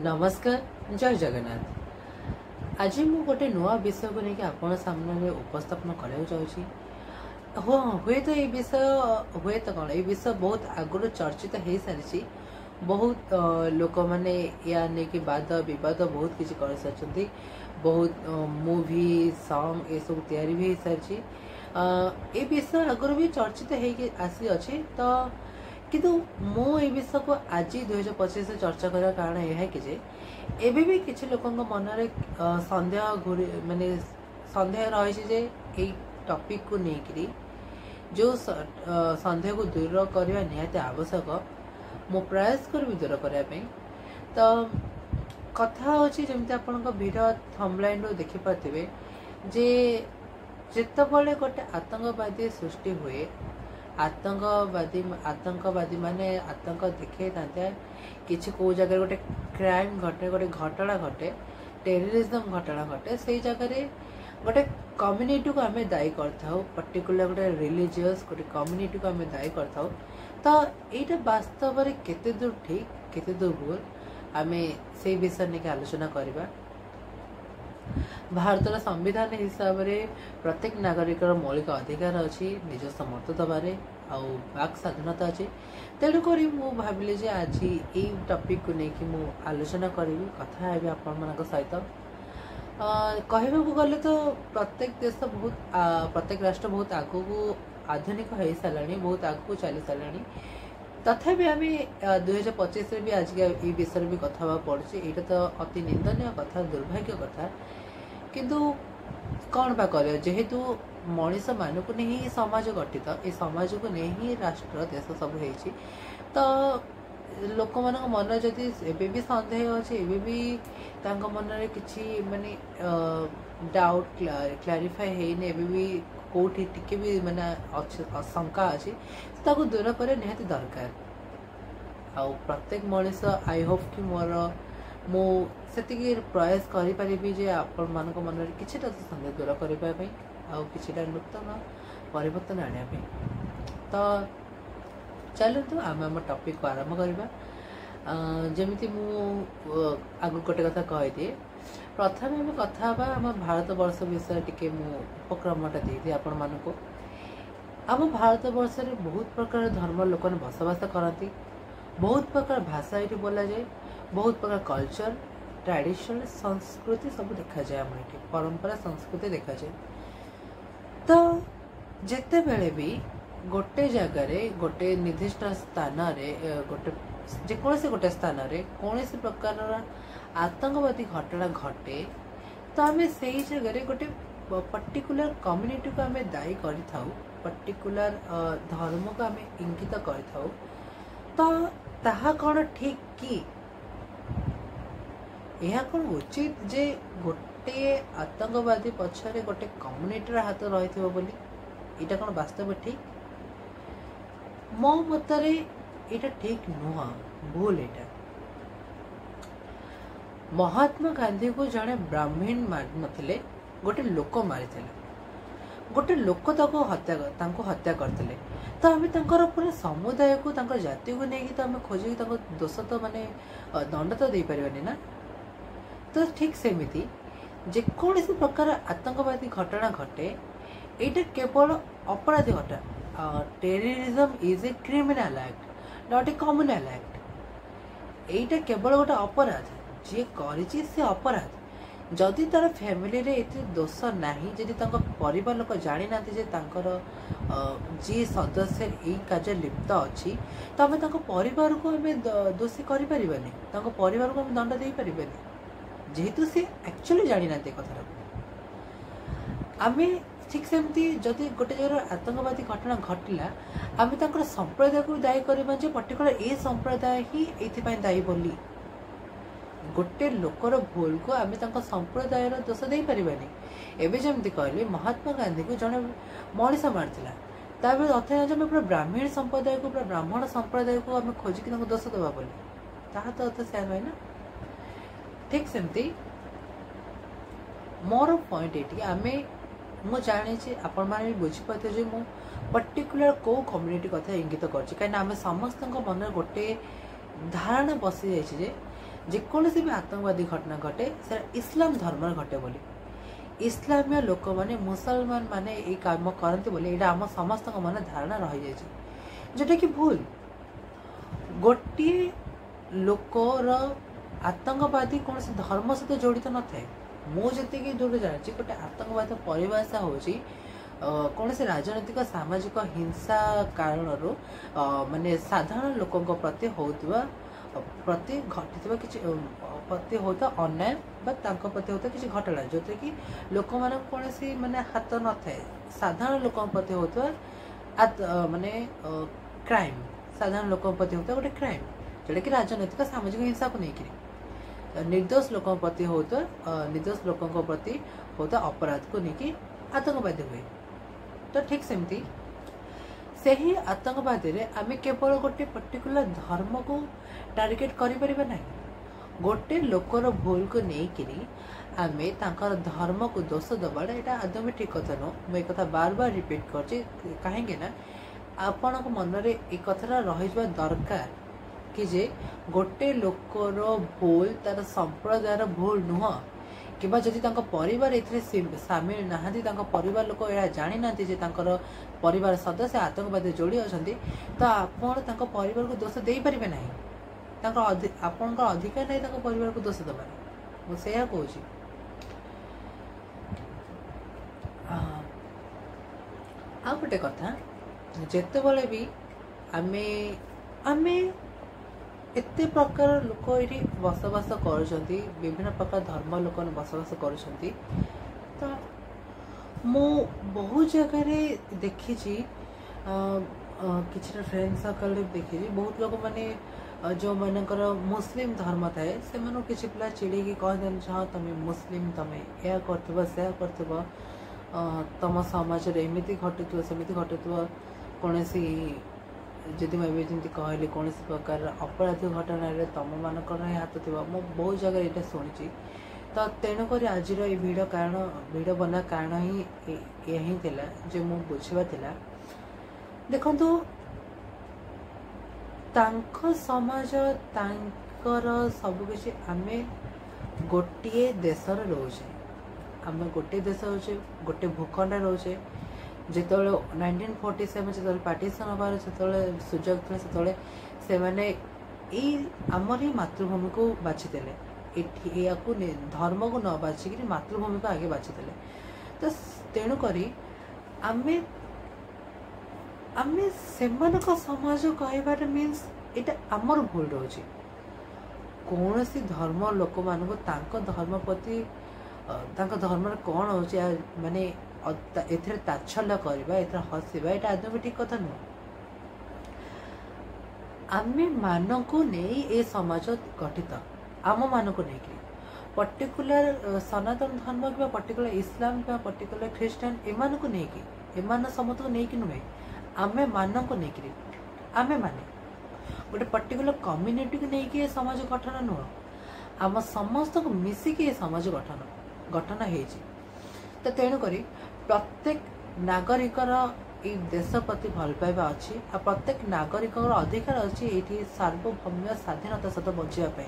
नमस्कार जय जगन्नाथ। आज मु गोटे नुआ विषय को लेकिन आपण सामने उपस्थापन करने चाहूँगी। हाँ हुए तो ये विषय हुए तो कौन ये विषय बहुत आगुरी चर्चित हो सारी। बहुत लोक मैंने या नहीं कि वाद विवाद बहुत किसी कर सारी। बहुत मूवी सॉन्ग ये सब तैयारी भी हो सारी। ये विषय आगुरी भी चर्चित हो आसी अच्छी तो किंतु मु ए विषय को आज 2025 चर्चा करार कारण यह कि एबे भी किसी लोक मन में सन्देह घूरी माने सन्देह रही जे ये टॉपिक को लेकि जो सन्देह को दूर करने निहाती आवश्यक मु प्रयास करी दूर करने। तो कथा होची जमती आपण वीडियो थंबलाइन रो देखि पाथिबे जे जेतबळे गोटे आतंकवादी सृष्टि हुए आतंकवादी माने आतंक देखे किसी को जगह गोटे क्राइम घटे गोटे घटना घटे टेररिज्म घटना घटे से जगह गोटे कम्युनिटी को आम दायी कर पर्टिकुलर गोटे रिलीजियस गोटे कम्युनिटी को आम दायी कर तो यहाँ वास्तव में केते दूर ठीक केते दूर भूल आम से विषय नहीं आलोचना करवा। भारतर संविधान हिसाब से प्रत्येक नागरिक मौलिक अधिकार अच्छी निजस्व मत दबारे आउ वाक स्वाधीनता अच्छी। तेणुक मु भाविली जे आज ये टॉपिक को लेकिन मु आलोचना करी कथा है आपण सहित। कहवा को गले तो प्रत्येक देश बहुत प्रत्येक राष्ट्र बहुत आगू को आधुनिक हो सारा बहुत आगू चली सारा। तथापि आम 2025 भी आज ये विषय भी कथा पड़े यहाँ तो अति निंदनीय कथा दुर्भाग्य कथा किंतु कौन बा कर जेहेतु मनीष मान को नहीं समाज गठित ये समाज को नहीं ही राष्ट्र देश सब है तो लोक मान मन जदि एबे भी सन्देह अच्छे एबे भी मन में किसी माने डाउट क्लारिफाई है एबे भी कोठी टिके भी माने शंका अच्छी ताको दूर करे निहाती दरकार। आउ प्रत्येक मनीष आई होप कि मोर मु से प्रयास करी जे आपण मान मन में किसी सन्देह दूर करने आउ कि नूतन परिवर्तन आने। तो चलतु आम आम टॉपिक को आरंभ करवा। जमी मु आग गोटे कथा कहीदिए प्रथम आम कथा आम भारत वर्ष विषय टी उपक्रमटा दे आपण मानक। आम भारत वर्ष में बहुत प्रकार धर्म लोक बसवास करती बहुत प्रकार भाषा ये बोला जाए बहुत प्रकार कल्चर ट्रेडिशन संस्कृति सब देखा जाए आम ये परंपरा संस्कृति देखा जाए। तो जिते बेले भी गोटे जगार गोटे निर्दिष्ट स्थान गोटे जेकोसी गोटे स्थान कौन प्रकार आतंकवादी घटना घटे तो आम से जगह गोटे पर्टिकुलर कम्युनिटी को आम दायी कर पर्टिकुलर धर्म को आम इंगित कर तो ताहा कौन ठीक कि यह कौन उचित जे गोटे आतंकवादी पछरे गोटे कम्युनिटी हाथ रही बोली इटा कौन वास्तव ठीक मो मतरे इटा ठीक नुह भूल। एटा महात्मा गांधी को जड़े ब्राह्मण मारि नथिले गोटे लोक मारी गोटे लोक हत्या करते तो आम पूरा समुदाय को जाति को लेकिन तो आम खोजिक दोष तो माने दंड तो दे पारे ना। तो ठीक सेमिति जेकोसी प्रकार आतंकवादी घटना घटे ये केवल अपराधी घटना terrorism is a criminal act not a communal act. यहीटा केवल गोटे अपराध जी करिछि से अपराध जदि तार फैमिली रे एते दोष नाही जदि परिवार लोक जानी ना जी सदस्य यही कार्य लिप्त अच्छी तो आम परिवार को आम दोषी कर परिवार को आम दंड दे पारे जेहेतु सी एक्चुअली जानी ना कथा आम ठीक सेमती जदि गोटे जगह आतंकवादी घटना घटला आम संप्रदाय को दायी करवा पर्टिकुलर ए संप्रदाय ही ये दायी बोली गोटे लोकर भूल को आम संप्रदाय दोष दे पारानी। एवं जमी कहली महात्मा गांधी को जड़े मनीष मार्ला अर्थ आम पूरा ब्राह्मण संप्रदाय को पूरा ब्राह्मण संप्रदाय को आम खोजिक दोष दबा बोली ताहा तो अर्थ से नुहे ना। ठीक सेमती मोर पॉइंट ये आम मु जानी आपण मैंने बुझीपारे मु पर्टिकुलर को कम्युनिटी कथा इंगित कर समस्त मन गोटे धारणा बसी जाइए ଯେକୌଣସି ବି ଆତଙ୍କବାଦୀ ଘଟଣା ଘଟେ ସେଟା ଇସଲାମ ଧର୍ମରେ ଘଟେ ବୋଲି ଇସଲାମୀୟ ଲୋକମାନେ ମୁସଲମାନ ମାନେ ଏଇ କାମ କରନ୍ତି ବୋଲି ଏଇଟା ଆମ ସମସ୍ତଙ୍କ ମନରେ ଧାରଣା ରହିଯାଇଛି ଯେଉଁଟାକି ଭୁଲ ଗୋଟିଏ ଲୋକର ଆତଙ୍କବାଦୀ କୌଣସି ଧର୍ମ ସହିତ ଜଡ଼ିତ ନଥାଏ ମୁଁ ଯେତିକି ଦୂର ଜାଣିଛି ଗୋଟେ ଆତଙ୍କବାଦ ପରିଭାଷା ହେଉଛି କୌଣସି ରାଜନୈତିକ ସାମାଜିକ ହିଂସା କାରଣରୁ ମାନେ ସାଧାରଣ ଲୋକଙ୍କ ପ୍ରତି ହେଉଥିବା ପ୍ରତି ଘଟିଥିବା କିଛି ପ୍ରତି ହେଉଥିବା ଅନ୍ୟାୟ ବା ତାଙ୍କ ପ୍ରତି ହେଉଥିବା କିଛି ଘଟଣା ଯେଉଁଥିରେ କି ଲୋକମାନଙ୍କ କୌଣସି ମାନେ ହାତ ନଥାଏ ସାଧାରଣ ଲୋକଙ୍କ ପ୍ରତି ହେଉଥିବା ମାନେ କ୍ରାଇମ୍ ସାଧାରଣ ଲୋକଙ୍କ ପ୍ରତି ହେଉଥିବା ଗୋଟେ କ୍ରାଇମ୍ ଯେଉଁଟାକି ରାଜନୈତିକ ସାମାଜିକ ହିଂସାକୁ ନେଇକିରି ନିର୍ଦ୍ଦୋଷ ଲୋକଙ୍କ ପ୍ରତି ହେଉଥିବା ନିର୍ଦ୍ଦୋଷ ଲୋକଙ୍କ ପ୍ରତି ହେଉଥିବା ଅପରାଧକୁ ନେଇକି ଆତଙ୍କବାଦୀ ହୁଏ ତ ଠିକ୍ ସେମିତି ସେହି ଆତଙ୍କବାଦୀରେ ଆମେ କେବଳ ଗୋଟେ ପର୍ଟିକୁଲାର ଧର୍ମକୁ ଟାର୍ଗେଟ୍ କରିପାରିବା ନାହିଁ ଗୋଟେ ଲୋକର ଭୁଲକୁ ନେଇକିରି ଆମେ ତାଙ୍କର ଧର୍ମକୁ ଦୋଷ ଦେବାଟା ଏଇଟା ଆଦୌ ବି ଠିକ୍ କଥା ନୁହଁ ମୁଁ ଏ କଥା ବାର ବାର ରିପିଟ୍ କରୁଛି କାହିଁକି ନା ଆପଣଙ୍କ ମନରେ ଏ କଥାଟା ରହିଯିବା ଦରକାର कि जे गोटे लोकर भूल तार संप्रदायर भूल नुह कि जदि परिवार सामिल नहांती परिवार लोक यह जानी ना परिवार सदस्य आतंकवादी जोड़ी अच्छा तो आप परिवार को दोष दे पारे ना आपण अधिकार नहीं परिवार को दोष दबार मुझे कहूँ आ गोटे कथा जिते बड़े भी आमे आमे एते प्रकार लोक ये बसवास कर विभिन्न प्रकार धर्म लोक बसवास कर बहुत जगह देखी किसी फ्रेंड सर्कल देखी बहुत लोक माने जो मानकर मुस्लिम धर्म थाए से किसी पिला चिड़ी कहते हाँ तुम मुस्लिम तुम या कर तुम समाज एमती घटुव सेमती घटुव कौन जदि मुझे जमी कहली कौन प्रकार अपराध घटन तुम मानकर हाथ थी मु बहुत जगह ये शुणी तो तेणुक आज भिडियो कारण भिडियो बना कारण ही यही थिला जो मु बुझा थिला देखो समाज तांकर सबकिछि आमे गोटे देश रोचे आम गोटे देश रोचे गोटे भूखंड रोचे जिते 1947 जो पार्टीशन हबार जो सुजोग थे से मैंने आमर ही मातृभूमि को बाछीदे या धर्म को न बाछिक मातृभूमि को आगे बाछीदे तो तेणुक आमे आमे सेमानक समाज कहबार मीन्स एटा आमर भूल रोचे कौन सी धर्म लोक मान धर्म प्रति धर्म कौन हो माने एथरे ताच्छल्य करबा एथरे हसिबा एटा आदमी ठीक कथा नुह आमे मानक नहीं ए समाज गठित आम मानक नहीं पर्टिकुलर सनातन धर्म कि पर्टिकुलर इस्लाम कि पर्टिकुलर ख्रीस्टान एमान को नहीं एमान समस्त को नहीं नुहे आमे मानक नहीं आमे माने गोटे पर्टिकुलर कम्युनिटी को नहीं समाज गठन नुह आम समस्त को मिसिकी समाज गठन गठन होती तो तेणुक प्रत्येक नागरिकर ये देश प्रति भल पाइबा अच्छी आ प्रत्येक नागरिक अधिकार अच्छी ये सार्वभौम्य स्वाधीनता सहित बचापी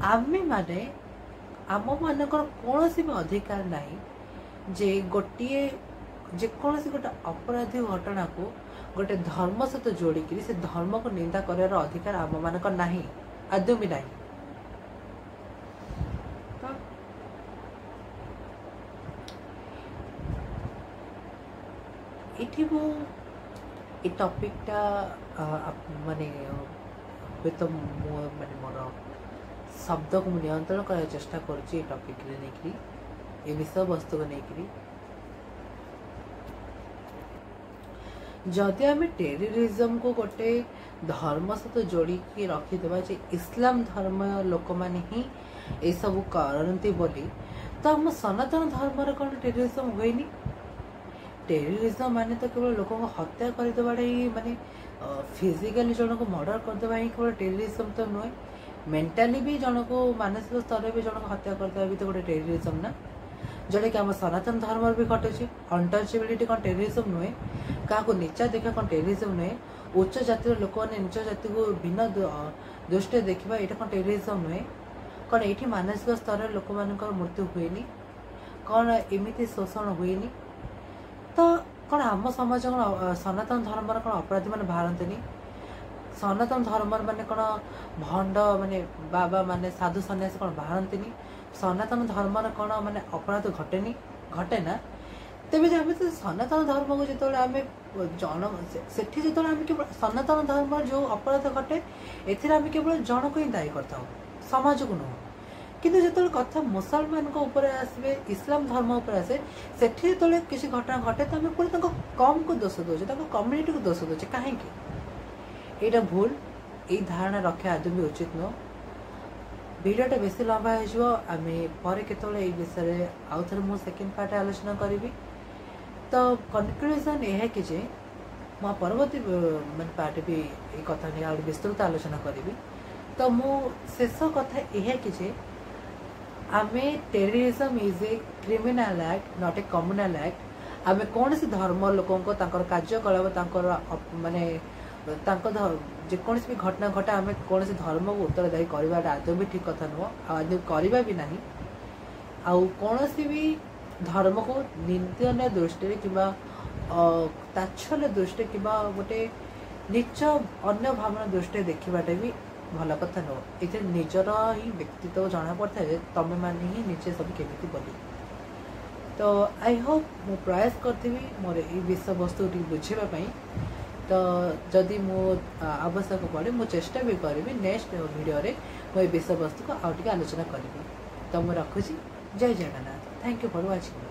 आमे माने आम मानकर कौन भी अधिकार नहीं जे गोटे जेकोसी गोटे अपराधी घटना को गोटे धर्म सहित जोड़िकी से धर्म को निंदा करार अधिकार आम मानक नहीं आदौ भी नहीं इठी मु ए टॉपिकटा माने तो माने मोर शब्द को नियंत्रण करार चेष्टा करुच्ची टॉपिक रे नहीं ए विषय वस्तु को नहीं जदि आम टेररिज्म को गोटे धर्म सहित जोड़ी रखीदे जे इस्लाम धर्म लोक मैंने ही ये सब करती बोली तो आम सनातन धर्म कौन टेररिज्म हुएनी टेररिज्म माने तो केवल लोक हत्या करदेवाटा ही माने फिजिकली जन को मर्डर करदेवा ही केवल टेररिज्म तो नुहे मेंटाली भी जन को मानसिक स्तर भी जन को हत्या करदेवा भी तो गोटे टेररिज्म ना जोटा कि आम सनातन धर्म भी घटुची अनटचेबिलिटी कौन टेररिज्म नुहे क्या नीचा देखा कौन टेररिज्म नुहे उच्च जातिर लोक मैंने नीच जाति को भिन्न दृष्टि देखा यहाँ कौन टेररिज्म नुहे कौन ये मानसिक स्तर लोक मान मृत्यु हुए कौन एमती शोषण हुए तो कौन आम समाज कौन सनातन धर्म कौन अपराधी मैंने बाहरती सनातन धर्म माने कौन भंड माने बाबा माने साधु सन्यासी कौन बाहरती सनातन धर्म कौन माने अपराध घटे ना तेज आम तो सनातन धर्म को जो आम जन से जो आम केवल सनातन धर्म जो अपराध घटे एम केवल जन को ही दायी करता समाज को नुह किंतु जो कथा मुसलमान ऊपर आसवे इस्लाम धर्म उपर आसे सेठी जो किसी घटना घटे तो आम पुणी कम को दोष दौचे कम्युनिटी को दोष दौचे कहीं यहाँ भूल यही धारणा रखा आदि भी उचित नुह भिडियोटा बेसी लंबा हो आम पर केतले विषय आउ थे मुझे सेकेंड पार्ट आलोचना करी तो कनक्लूजन यह कि जे मैं परवर्ती मैं पार्ट भी ये कथा नहीं आगे विस्तृत आलोचना करी तो मु शेष कथा यह कि जे आमे terrorism is a criminal act not a communal act आमे कौन सी धर्म लोकों को कार्यकलाप माने जेकोसी भी घटना घटा आम कौन सी धर्म को उत्तरदायी करवाटा आदौ भी ठीक कथा नुह आदि करवा भी नहीं आउ कौन सी भी धर्म को निंदनीय दृष्टि कि ताच्छल्य दृष्टि कि गोटे नीच अन्य भावना दृष्टि देखाटा भी भल कथा नुह ये निजर ही व्यक्तित्व जना पड़ता है तमें मैंने ही निजे सब केमी बोली तो आई होप मु प्रयास करी मोर ये विषय वस्तु बुझापी तो जदि मो आवश्यक पड़े मु चेष्टा भी करी नेक्स्ट वीडियो रे मो विषय वस्तु को आउ टे आलोचना करी तो मुझे रखुची जय Jagannath thank you for watching.